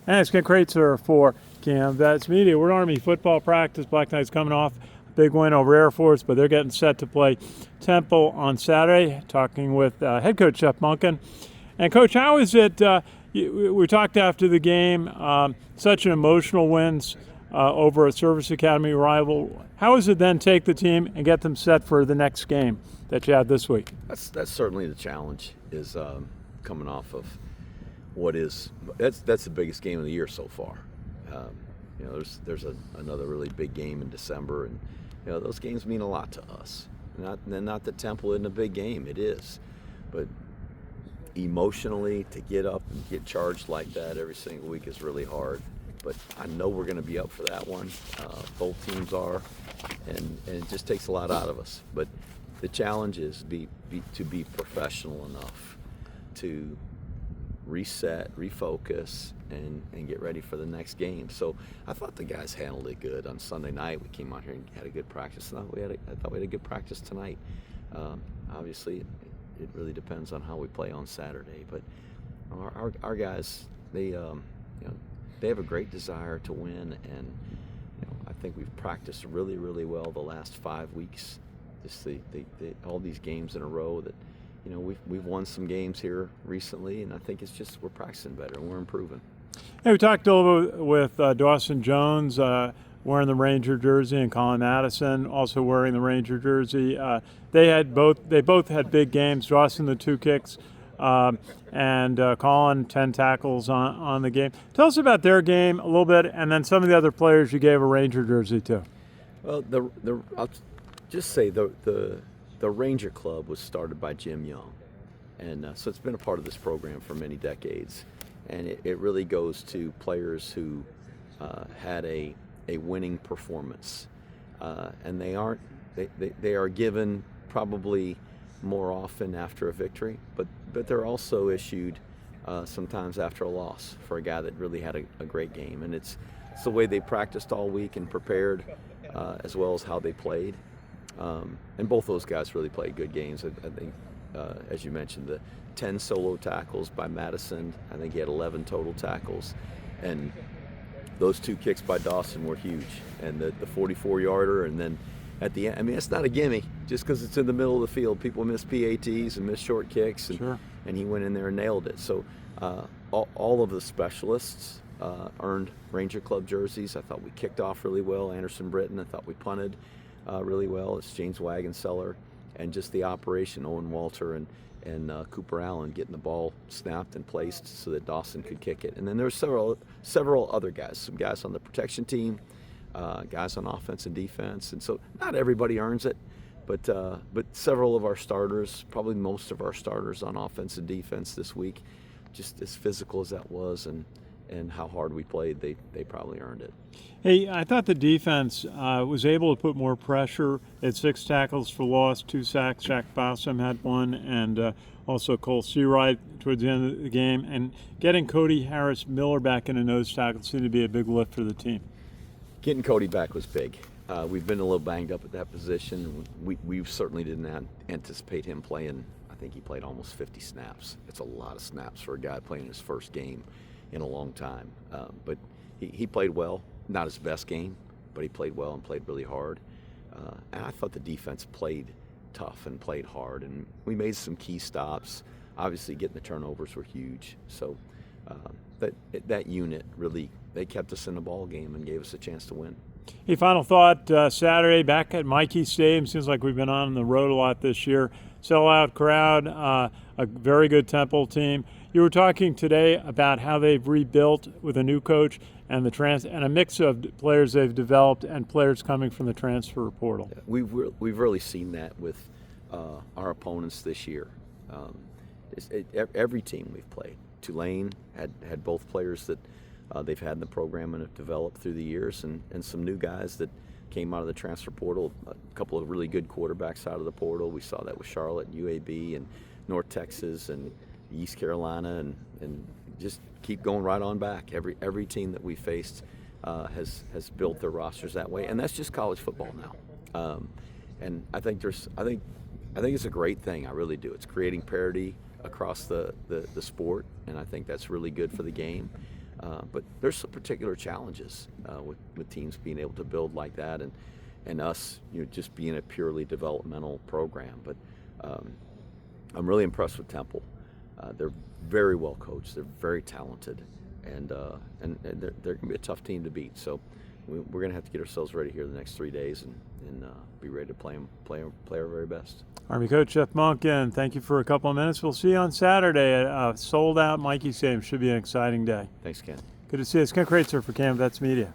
And it's Ken Kraetzer for Canvas Media. We're at Army football practice. Black Knight's coming off a big win over Air Force, but they're getting set to play Temple on Saturday. Talking with head coach Jeff Monken. And Coach, how is it? We talked after the game. Such an emotional wins over a Service Academy rival. How is it then take the team and get them set for the next game that you had this week? That's certainly the challenge. Is coming off of what is that's the biggest game of the year so far. There's another really big game in December, and those games mean a lot to us. Not that Temple isn't a big game, it is, but emotionally to get up and get charged like that every single week is really hard. But I know we're going to be up for that one. Both teams are, and it just takes a lot out of us. But the challenge is to be professional enough to reset, refocus, and get ready for the next game. So I thought the guys handled it good on Sunday night. We came out here and had a good practice. I thought we had a good practice tonight. Obviously, it really depends on how we play on Saturday. But our guys, they have a great desire to win, and I think we've practiced really, really well the last 5 weeks. Just all these games in a row that. We've won some games here recently, and I think it's just we're practicing better and we're improving. Hey, we talked a little bit with Dawson Jones wearing the Ranger jersey, and Colin Madison also wearing the Ranger jersey. They both had big games. Dawson, the 2 kicks, and Colin 10 tackles on the game. Tell us about their game a little bit, and then some of the other players you gave a Ranger jersey to. Well, I'll just say the Ranger Club was started by Jim Young, and so it's been a part of this program for many decades, and it really goes to players who had a winning performance, and they are given probably more often after a victory, but they're also issued sometimes after a loss for a guy that really had a great game, and it's the way they practiced all week and prepared, as well as how they played. And both those guys really played good games. I think, as you mentioned, the 10 solo tackles by Madison. I think he had 11 total tackles. And those 2 kicks by Dawson were huge. And the 44-yarder, and then at the end, it's not a gimme. Just because it's in the middle of the field, people miss PATs and miss short kicks. And, sure. And he went in there and nailed it. So all of the specialists earned Ranger Club jerseys. I thought we kicked off really well. Anderson Britton, I thought we punted really well. It's James Wagenseller, and just the operation, Owen Walter and Cooper Allen getting the ball snapped and placed so that Dawson could kick it. And then there were several other guys, some guys on the protection team, guys on offense and defense. And so not everybody earns it, but several of our starters, probably most of our starters on offense and defense this week, just as physical as that was and how hard we played, they probably earned it. Hey, I thought the defense was able to put more pressure. At 6 tackles for loss, 2 sacks. Jack Bossum had 1, and also Cole Seawright towards the end of the game. And getting Cody Harris-Miller back in a nose tackle seemed to be a big lift for the team. Getting Cody back was big. We've been a little banged up at that position. We certainly didn't anticipate him playing. I think he played almost 50 snaps. It's a lot of snaps for a guy playing his first game in a long time, but he played well. Not his best game, but he played well and played really hard. And I thought the defense played tough and played hard, and we made some key stops. Obviously, getting the turnovers were huge. So that unit really, they kept us in the ball game and gave us a chance to win. Hey, final thought, Saturday back at Mikey Stadium. Seems like we've been on the road a lot this year. Sellout crowd, a very good Temple team. You were talking today about how they've rebuilt with a new coach and and a mix of players they've developed and players coming from the transfer portal. Yeah, we've really seen that with our opponents this year. Every team we've played. Tulane had both players that they've had in the program and have developed through the years, and some new guys that came out of the transfer portal. A couple of really good quarterbacks out of the portal. We saw that with Charlotte, UAB, and North Texas, and East Carolina, and just keep going right on back. Every team that we faced has built their rosters that way, and that's just college football now. And I think it's a great thing. I really do. It's creating parity across the sport, and I think that's really good for the game. But there's some particular challenges with teams being able to build like that, and us, just being a purely developmental program. But I'm really impressed with Temple. They're very well coached. They're very talented, and they're going to be a tough team to beat. So we're going to have to get ourselves ready here the next 3 days and be ready to play our very best. Army coach Jeff Monken, thank you for a couple of minutes. We'll see you on Saturday at a sold-out Mikey Stadium. Should be an exciting day. Thanks, Ken. Good to see you. It's Ken Kraetzer for Canvas Media.